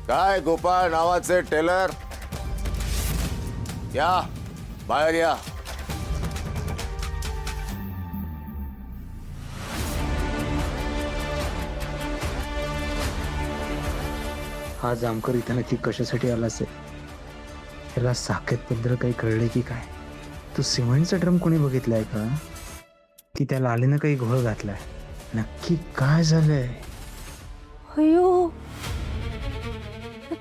काय गोपाळ नावाचे टेलर, या बाहेर या. हा जामकर इथं नक्की कशासाठी आला असेल? त्याला साकेत बद्दल काही कळले की काय? तो सिमेंटचा ड्रम कोणी बघितलाय का? की त्या लालीनं काही घोळ घातलाय? नक्की काय झालंय? अयो,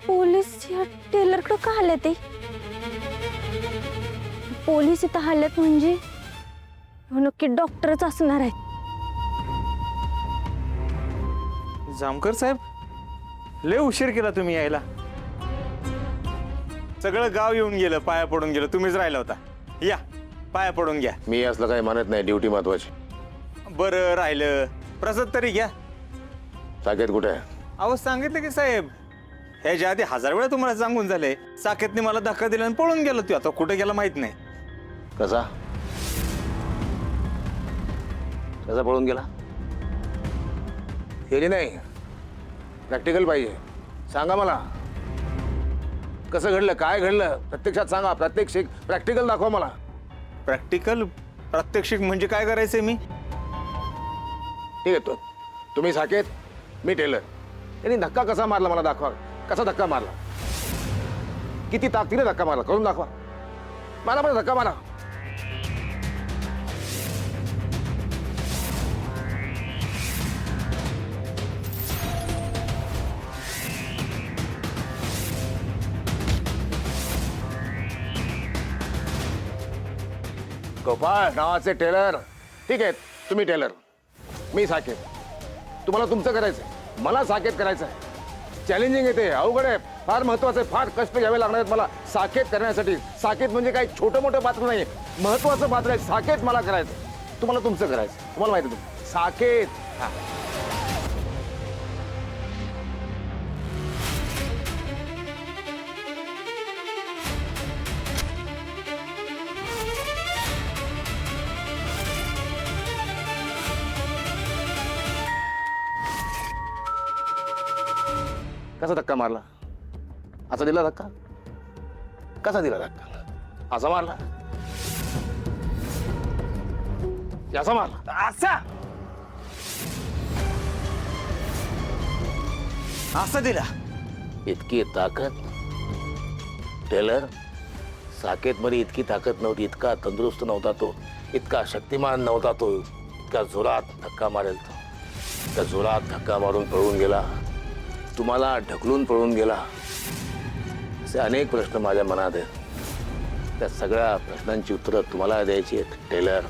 पोलीस या टेलरकडे का आले ते? पोलीस इथं आलेत म्हणजे नक्की डॉक्टरच असणार आहे. जामकर साहेब, लय उशीर केला तुम्ही यायला. सगळं गाव येऊन गेलं, पाया पडून गेलं, तुम्हीच राहिला होता. या पाया पडून घ्या. मी असलं काही मानत नाही, ड्युटी महत्वाची. बरं राहिलं, प्रसाद तरी घ्या. साकेत कुठे आहे? अहो सांगितलं की साहेब, ह्याच्या आधी 1000 वेळा तुम्हाला सांगून झाले. साकेतने मला धक्का दिला आणि पळून गेलो. तू आता कुठे गेला माहित नाही. कसा कसा पळून गेला? हेरी नाही, प्रॅक्टिकल पाहिजे. सांगा मला, कसं घडलं, काय घडलं, प्रत्यक्षात सांगा. प्रॅक्टिकल दाखवा मला. प्रॅक्टिकल प्रात्यक्षिक म्हणजे काय करायचंय मी? ठीक आहे, तुम्ही साकेत, मी टेलर. त्यांनी धक्का कसा मारला मला दाखवा. कसा धक्का मारला, किती ताकदीने धक्का मारला, करून दाखवा. मला धक्का मारा. गोपाळ नावाचे टेलर. ठीक आहे, तुम्ही टेलर, मी साकेत. तुम्हाला तुमचं करायचंय, मला साकेत करायचं आहे. चॅलेंजिंग येते, अवघड आहे, फार महत्वाचं आहे. फार कष्ट घ्यावे लागणार आहेत मला साकेत करण्यासाठी. साकेत म्हणजे काही छोटं मोठं पात्र नाही, महत्वाचं पात्र आहे. साकेत मला करायचं, तुम्हाला तुमचं करायचं. तुम्हाला माहिती आहे साकेत. हा, कसा धक्का मारला? असा दिला धक्का? कसा दिला धक्का? असा मारला, असा मारला, असा असा दिला. इतकी ताकद टेलर? साकेत मध्ये इतकी ताकद नव्हती, इतका तंदुरुस्त नव्हता तो, इतका शक्तिमान नव्हता तो, इतका जोरात धक्का मारेल तो. त्या जोरात धक्का मारून पळून गेला, तुम्हाला ढकलून पळून गेला. असे अनेक प्रश्न माझ्या मनात आहेत. त्या सगळ्या प्रश्नांची उत्तरं तुम्हाला द्यायची आहेत टेलर.